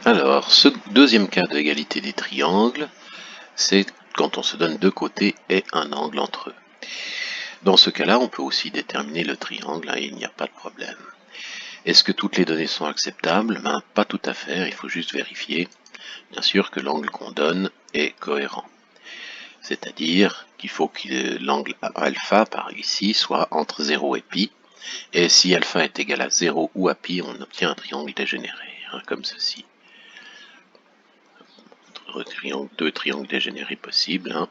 Alors, ce deuxième cas d'égalité des triangles, c'est quand on se donne deux côtés et un angle entre eux. Dans ce cas-là, on peut aussi déterminer le triangle, il n'y a pas de problème. Est-ce que toutes les données sont acceptables? Pas tout à fait, il faut juste vérifier, bien sûr, que l'angle qu'on donne est cohérent. C'est-à-dire qu'il faut que l'angle alpha, par ici, soit entre 0 et pi, et si alpha est égal à 0 ou à pi, on obtient un triangle dégénéré, comme ceci. Deux triangles dégénérés possibles.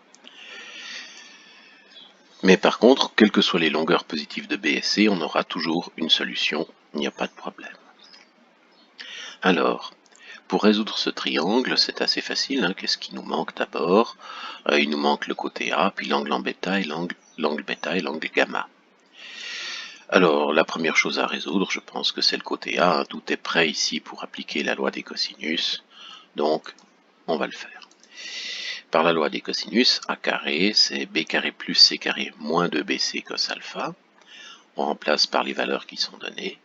Mais par contre, quelles que soient les longueurs positives de B et C, on aura toujours une solution, il n'y a pas de problème. Alors, pour résoudre ce triangle, c'est assez facile. Qu'est-ce qui nous manque d'abord? Il nous manque le côté A, puis l'angle en bêta, et l'angle bêta et l'angle gamma. Alors, la première chose à résoudre, je pense que c'est le côté A. Tout est prêt ici pour appliquer la loi des cosinus, donc on va le faire. Par la loi des cosinus, A carré, c'est B carré plus C carré moins 2BC cos alpha. On remplace par les valeurs qui sont données.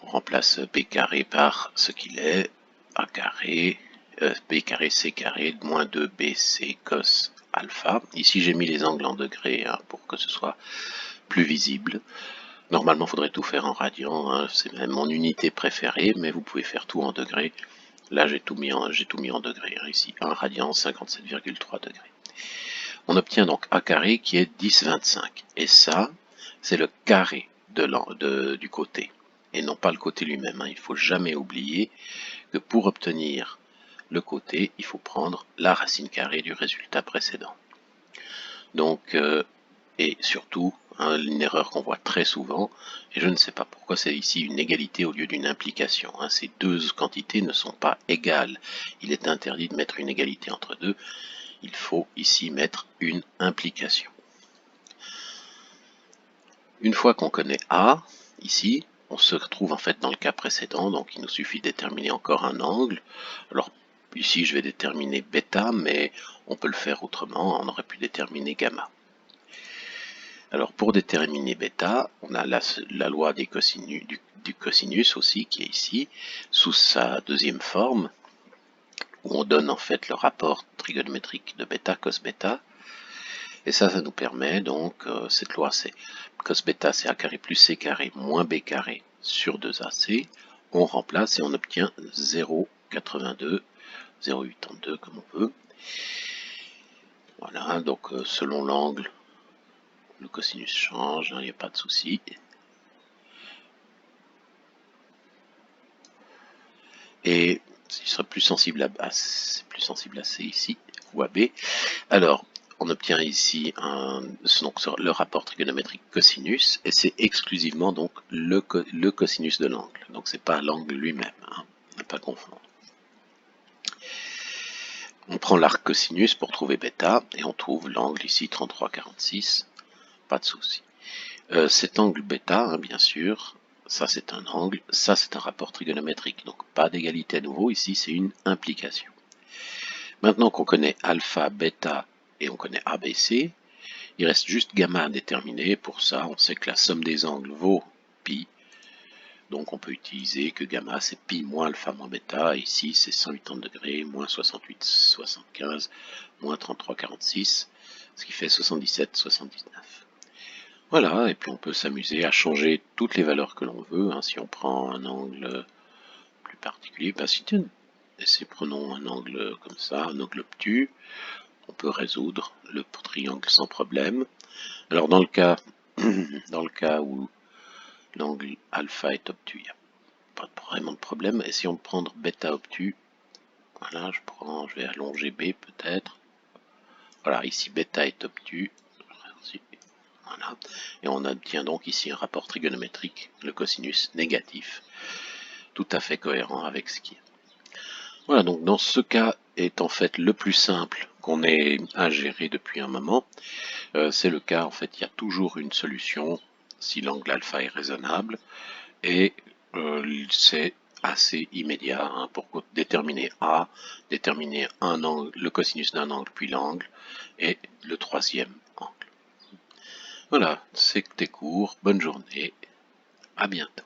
On remplace B carré par ce qu'il est, A carré, B carré C carré moins 2BC cos alpha. Ici j'ai mis les angles en degrés pour que ce soit plus visible. Normalement il faudrait tout faire en radians, c'est même mon unité préférée, mais vous pouvez faire tout en degrés. Là j'ai tout mis en degrés, ici 1 radian 57,3 degrés. On obtient donc A carré qui est 10,25. Et ça, c'est le carré du côté, et non pas le côté lui-même. Il ne faut jamais oublier que pour obtenir le côté, il faut prendre la racine carrée du résultat précédent. Donc, et surtout, une erreur qu'on voit très souvent, et je ne sais pas pourquoi c'est ici une égalité au lieu d'une implication. Ces deux quantités ne sont pas égales. Il est interdit de mettre une égalité entre deux. Il faut ici mettre une implication. Une fois qu'on connaît A, ici, on se retrouve en fait dans le cas précédent, donc il nous suffit de déterminer encore un angle. Alors ici je vais déterminer bêta, mais on peut le faire autrement, on aurait pu déterminer gamma. Alors pour déterminer bêta, on a la loi des cosinus, du cosinus aussi qui est ici, sous sa deuxième forme, où on donne en fait le rapport trigonométrique de bêta cos bêta. Et ça nous permet donc, cette loi c'est cos bêta c'est A carré plus C carré moins B carré sur 2AC. On remplace et on obtient 0,82, 0,82 comme on veut. Voilà, donc selon l'angle, le cosinus change, il n'y a pas de souci. Et il sera plus sensible à C ici, ou à B. Alors, on obtient ici le rapport trigonométrique cosinus, et c'est exclusivement donc le cosinus de l'angle. Donc c'est pas l'angle lui-même, ne pas confondre. On prend l'arc cosinus pour trouver bêta, et on trouve l'angle ici 33,46, pas de souci. Cet angle bêta, bien sûr, ça c'est un angle, ça c'est un rapport trigonométrique, donc pas d'égalité à nouveau, ici c'est une implication. Maintenant qu'on connaît alpha, bêta, et on connaît ABC, il reste juste gamma à déterminer. Pour ça, on sait que la somme des angles vaut pi. Donc on peut utiliser que gamma c'est pi moins alpha moins bêta. Ici c'est 180 degrés, moins 68,75, moins 33,46, ce qui fait 77,79. Voilà, et puis on peut s'amuser à changer toutes les valeurs que l'on veut. Si on prend un angle plus particulier, prenons un angle comme ça, un angle obtus. On peut résoudre le triangle sans problème. Alors dans le cas où l'angle alpha est obtus, il n'y a pas vraiment de problème. Et si on prend bêta obtus, voilà, je vais allonger B peut-être. Voilà, ici bêta est obtus. Voilà. Et on obtient donc ici un rapport trigonométrique, le cosinus négatif, tout à fait cohérent avec ce qui est. Voilà, donc dans ce cas est en fait le plus simple qu'on ait à gérer depuis un moment. C'est le cas, en fait, il y a toujours une solution si l'angle alpha est raisonnable, et c'est assez immédiat pour déterminer A, déterminer un angle, le cosinus d'un angle, puis l'angle, et le troisième angle. Voilà, c'était court, bonne journée, à bientôt.